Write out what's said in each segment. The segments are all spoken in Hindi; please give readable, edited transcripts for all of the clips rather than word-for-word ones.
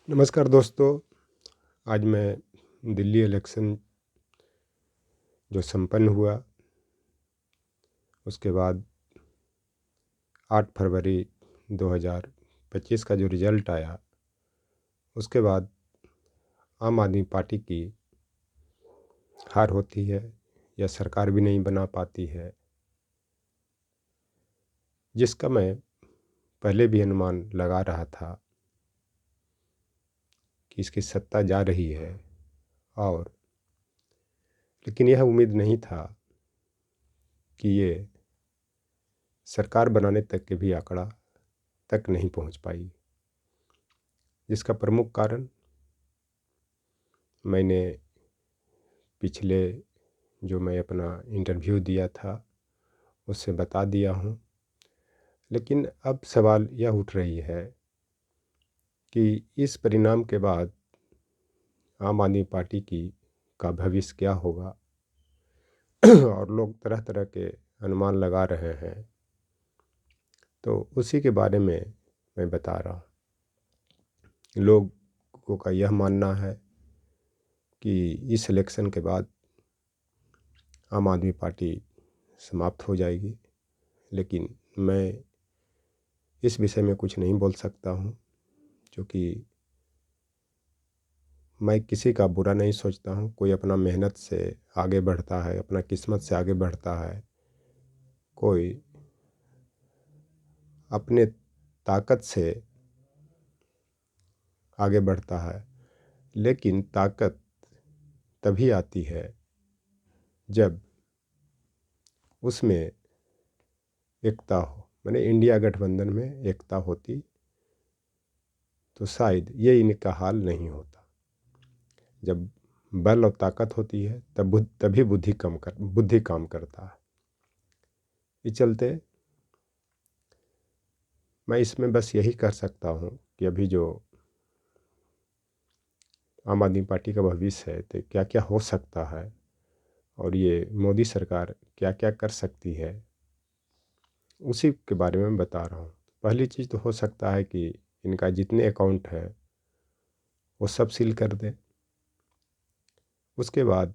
नमस्कार दोस्तों। आज मैं दिल्ली इलेक्शन जो संपन्न हुआ उसके बाद 8 फरवरी 2025 का जो रिज़ल्ट आया उसके बाद आम आदमी पार्टी की हार होती है या सरकार भी नहीं बना पाती है, जिसका मैं पहले भी अनुमान लगा रहा था कि इसकी सत्ता जा रही है। और लेकिन यह उम्मीद नहीं था कि ये सरकार बनाने तक के भी आंकड़ा तक नहीं पहुंच पाई, जिसका प्रमुख कारण मैंने पिछले जो मैं अपना इंटरव्यू दिया था उससे बता दिया हूँ। लेकिन अब सवाल यह उठ रही है कि इस परिणाम के बाद आम आदमी पार्टी का भविष्य क्या होगा। और लोग तरह तरह के अनुमान लगा रहे हैं, तो उसी के बारे में मैं बता रहा हूँ। लोगों का यह मानना है कि इस इलेक्शन के बाद आम आदमी पार्टी समाप्त हो जाएगी, लेकिन मैं इस विषय में कुछ नहीं बोल सकता हूँ, क्योंकि मैं किसी का बुरा नहीं सोचता हूँ। कोई अपना मेहनत से आगे बढ़ता है, अपना किस्मत से आगे बढ़ता है, कोई अपने ताकत से आगे बढ़ता है। लेकिन ताकत तभी आती है जब उसमें एकता हो। मैंने इंडिया गठबंधन में एकता होती तो शायद ये इनका हाल नहीं होता। जब बल और ताकत होती है तभी बुद्धि काम करता है। इस चलते मैं इसमें बस यही कर सकता हूँ कि अभी जो आम आदमी पार्टी का भविष्य है तो क्या क्या हो सकता है और ये मोदी सरकार क्या क्या कर सकती है, उसी के बारे में बता रहा हूँ। पहली चीज़ तो हो सकता है कि इनका जितने अकाउंट है वो सब सील कर दे। उसके बाद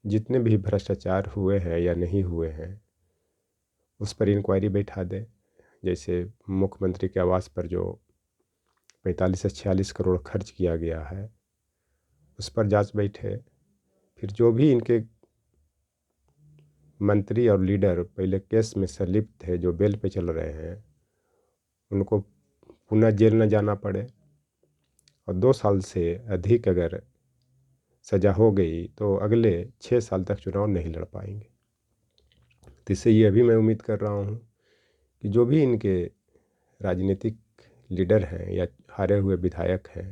जितने भी भ्रष्टाचार हुए हैं या नहीं हुए हैं उस पर इंक्वायरी बैठा दे। जैसे मुख्यमंत्री के आवास पर जो 45 से 46 करोड़ खर्च किया गया है उस पर जांच बैठे। फिर जो भी इनके मंत्री और लीडर पहले केस में संलिप्त थे, जो बेल पे चल रहे हैं, उनको पुनः जेल न जाना पड़े। और 2 साल से अधिक अगर सज़ा हो गई तो अगले 6 साल तक चुनाव नहीं लड़ पाएंगे। तो इससे ये भी मैं उम्मीद कर रहा हूँ कि जो भी इनके राजनीतिक लीडर हैं या हारे हुए विधायक हैं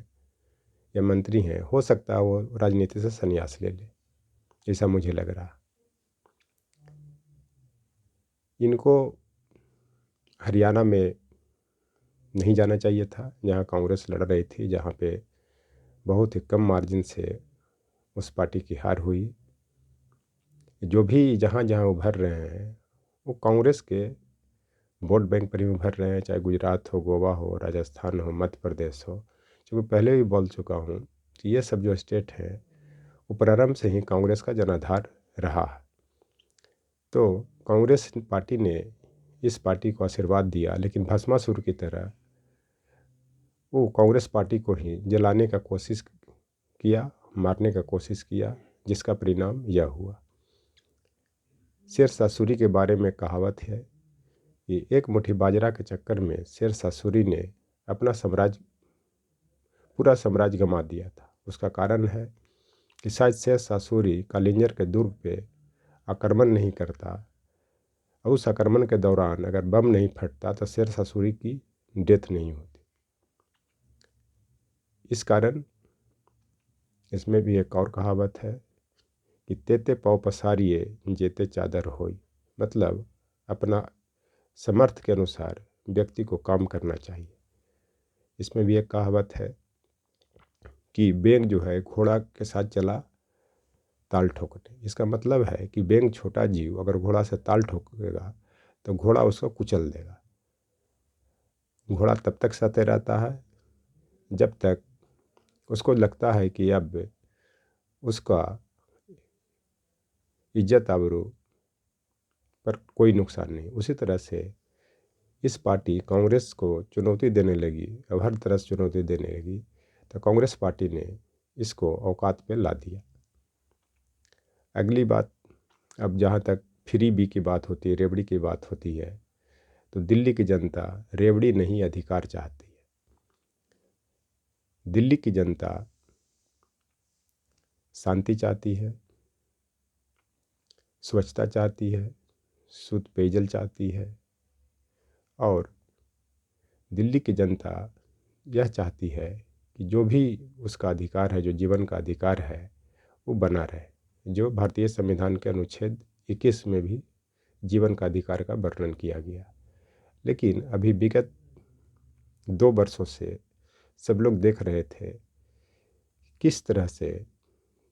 या मंत्री हैं, हो सकता है वो राजनीति से संन्यास ले ले, ऐसा मुझे लग रहा। इनको हरियाणा में नहीं जाना चाहिए था, जहाँ कांग्रेस लड़ रही थी, जहाँ पे बहुत ही कम मार्जिन से उस पार्टी की हार हुई। जो भी जहाँ जहाँ उभर रहे हैं वो कांग्रेस के वोट बैंक पर ही उभर रहे हैं, चाहे गुजरात हो, गोवा हो, राजस्थान हो, मध्य प्रदेश हो। क्योंकि पहले भी बोल चुका हूँ कि ये सब जो स्टेट है वो प्रारंभ से ही कांग्रेस का जनाधार रहा है। तो कांग्रेस पार्टी ने इस पार्टी को आशीर्वाद दिया, लेकिन भस्मासुर की तरह वो कांग्रेस पार्टी को ही जलाने का कोशिश किया, मारने का कोशिश किया, जिसका परिणाम यह हुआ। शेरशाह सूरी के बारे में कहावत है कि एक मुट्ठी बाजरा के चक्कर में शेरशाह सूरी ने अपना पूरा साम्राज्य गंवा दिया था। उसका कारण है कि शायद शेरशाह सूरी कालिंजर के दुर्ग पे आक्रमण नहीं करता, और उस आक्रमण के दौरान अगर बम नहीं फटता तो शेरशाह सूरी की डेथ नहीं होती। इस कारण इसमें भी एक और कहावत है कि तेते पाँव पसारिए जेते चादर होई। मतलब अपना समर्थ के अनुसार व्यक्ति को काम करना चाहिए। इसमें भी एक कहावत है कि बेंग जो है घोड़ा के साथ चला ताल ठोकने। इसका मतलब है कि बेंग छोटा जीव अगर घोड़ा से ताल ठोकेगा तो घोड़ा उसको कुचल देगा। घोड़ा तब तक सते रहता है जब तक उसको लगता है कि अब उसका इज्जत आबरू पर कोई नुकसान नहीं। उसी तरह से इस पार्टी कांग्रेस को चुनौती देने लगी, अब हर तरह से चुनौती देने लगी, तो कांग्रेस पार्टी ने इसको औकात पे ला दिया। अगली बात, अब जहाँ तक फ्री बी की बात होती है, रेवड़ी की बात होती है, तो दिल्ली की जनता रेवड़ी नहीं अधिकार चाहती है। दिल्ली की जनता शांति चाहती है, स्वच्छता चाहती है, शुद्ध पेयजल चाहती है, और दिल्ली की जनता यह चाहती है कि जो भी उसका अधिकार है, जो जीवन का अधिकार है, वो बना रहे। जो भारतीय संविधान के अनुच्छेद 21 में भी जीवन का अधिकार का वर्णन किया गया। लेकिन अभी विगत 2 वर्षों से सब लोग देख रहे थे किस तरह से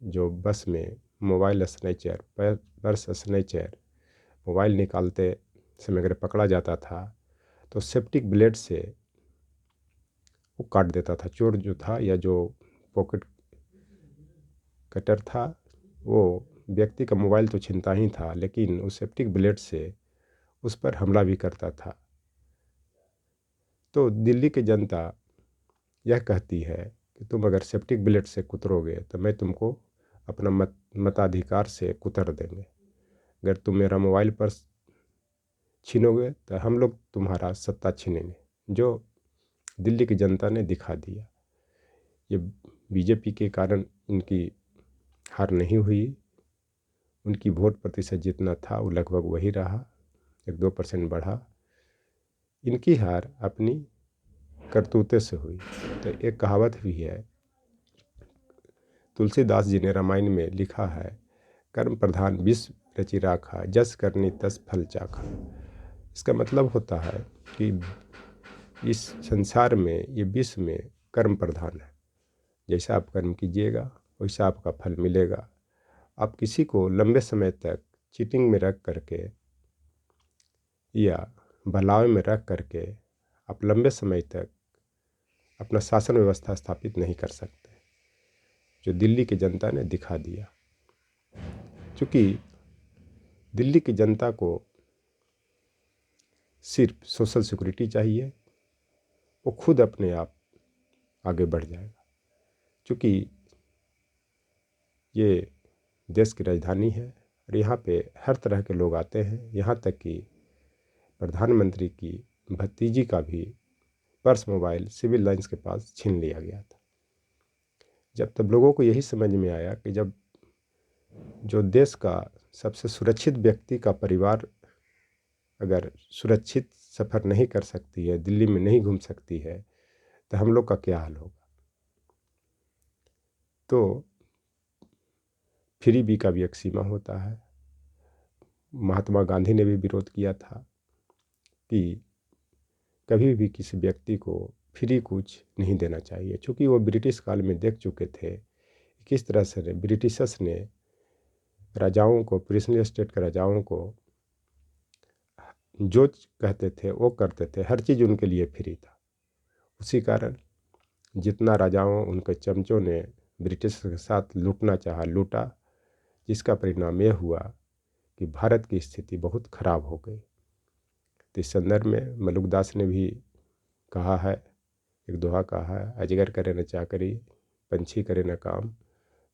जो बस में mobile snatcher, purse snatcher, mobile निकालते समय अगर पकड़ा जाता था तो सेप्टिक ब्लेड से वो काट देता था। चोर जो था या जो पॉकेट कटर था, वो व्यक्ति का मोबाइल तो छीनता ही था, लेकिन उस सेप्टिक ब्लेड से उस पर हमला भी करता था। तो दिल्ली की जनता यह कहती है कि तुम अगर सेप्टिक ब्लेड से कुतरोगे तो मैं तुमको अपना मताधिकार से कुतर देंगे। अगर तुम मेरा मोबाइल पर छीनोगे तो हम लोग तुम्हारा सत्ता छीनेंगे, जो दिल्ली की जनता ने दिखा दिया। ये बीजेपी के कारण इनकी हार नहीं हुई, उनकी वोट प्रतिशत जितना था वो लगभग वही रहा, 1-2% बढ़ा। इनकी हार अपनी करतूते से हुई। तो एक कहावत भी है, तुलसीदास जी ने रामायण में लिखा है, कर्म प्रधान विश्व रचि राखा, जस करनी तस फल चाखा। इसका मतलब होता है कि इस संसार में, ये विश्व में कर्म प्रधान है। जैसा आप कर्म कीजिएगा वैसा आपका फल मिलेगा। आप किसी को लंबे समय तक चीटिंग में रख करके या बहलावे में रख करके आप लंबे समय तक अपना शासन व्यवस्था स्थापित नहीं कर सकते, जो दिल्ली की जनता ने दिखा दिया। क्योंकि दिल्ली की जनता को सिर्फ सोशल सिक्योरिटी चाहिए, वो खुद अपने आप आगे बढ़ जाएगा। क्योंकि ये देश की राजधानी है और यहाँ पे हर तरह के लोग आते हैं। यहाँ तक कि प्रधानमंत्री की भतीजी का भी पर्स मोबाइल सिविल लाइंस के पास छीन लिया गया था। जब तब लोगों को यही समझ में आया कि जब जो देश का सबसे सुरक्षित व्यक्ति का परिवार अगर सुरक्षित सफ़र नहीं कर सकती है, दिल्ली में नहीं घूम सकती है, तो हम लोग का क्या हाल होगा। तो फ्री बी का भी एक सीमा होता है। महात्मा गांधी ने भी विरोध किया था कि कभी भी किसी व्यक्ति को फ्री कुछ नहीं देना चाहिए, क्योंकि वो ब्रिटिश काल में देख चुके थे किस तरह से ब्रिटिशर्स ने राजाओं को, प्रिंसली स्टेट के राजाओं को जो कहते थे वो करते थे, हर चीज़ उनके लिए फ्री था। उसी कारण जितना राजाओं, उनके चमचों ने ब्रिटिश के साथ लूटना चाहा, लूटा, जिसका परिणाम यह हुआ कि भारत की स्थिति बहुत खराब हो गई। तो इस संदर्भ में मलुकदास ने भी कहा है, एक दोहा कहा है, अजगर करे न चाकरी, पंछी करे न काम,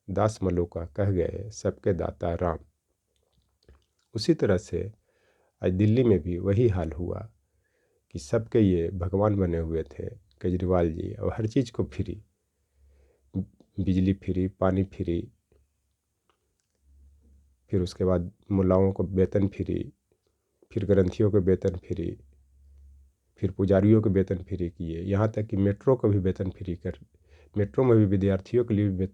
दास मलुका कह गए सबके दाता राम। उसी तरह से आज दिल्ली में भी वही हाल हुआ कि सबके ये भगवान बने हुए थे केजरीवाल जी, और हर चीज़ को फ्री, बिजली फ्री, पानी फ्री, फिर उसके बाद मुल्लाओं को वेतन फ्री, फिर ग्रंथियों को वेतन फ्री, फिर पुजारियों के वेतन फ्री किए, यहाँ तक कि मेट्रो को भी वेतन फ्री कर, मेट्रो में भी विद्यार्थियों के लिए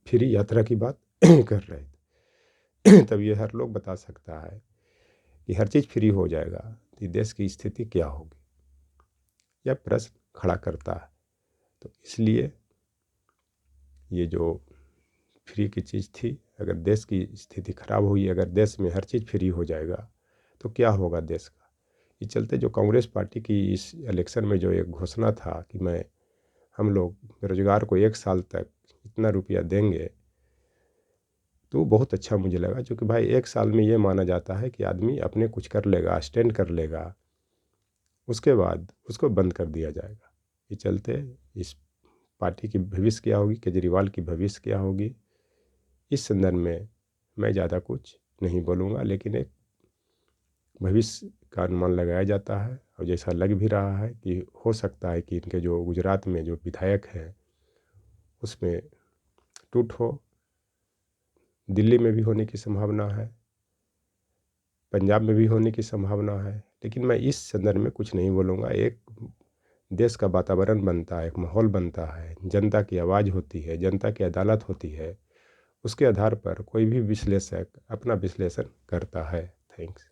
फ्री यात्रा की बात कर रहे थे। तब ये हर लोग बता सकता है कि हर चीज़ फ्री हो जाएगा तो देश की स्थिति क्या होगी, यह प्रश्न खड़ा करता है। तो इसलिए ये जो फ्री की चीज़ थी, अगर देश की स्थिति खराब हुई, अगर देश में हर चीज़ फ्री हो जाएगा तो क्या होगा देश का। इस चलते जो कांग्रेस पार्टी की इस इलेक्शन में जो एक घोषणा था कि मैं हम लोग बेरोजगार को 1 साल तक इतना रुपया देंगे तो बहुत अच्छा मुझे लगा, क्योंकि भाई 1 साल में ये माना जाता है कि आदमी अपने कुछ कर लेगा, स्टैंड कर लेगा, उसके बाद उसको बंद कर दिया जाएगा। ये चलते इस पार्टी की भविष्य क्या होगी, केजरीवाल की भविष्य क्या होगी, इस संदर्भ में मैं ज़्यादा कुछ नहीं बोलूँगा, लेकिन एक भविष्य का अनुमान लगाया जाता है और जैसा लग भी रहा है कि हो सकता है कि इनके जो गुजरात में जो विधायक हैं उसमें टूट हो, दिल्ली में भी होने की संभावना है, पंजाब में भी होने की संभावना है, लेकिन मैं इस संदर्भ में कुछ नहीं बोलूँगा। एक देश का वातावरण बनता है, एक माहौल बनता है, जनता की आवाज़ होती है, जनता की अदालत होती है, उसके आधार पर कोई भी विश्लेषक अपना विश्लेषण करता है। थैंक्स।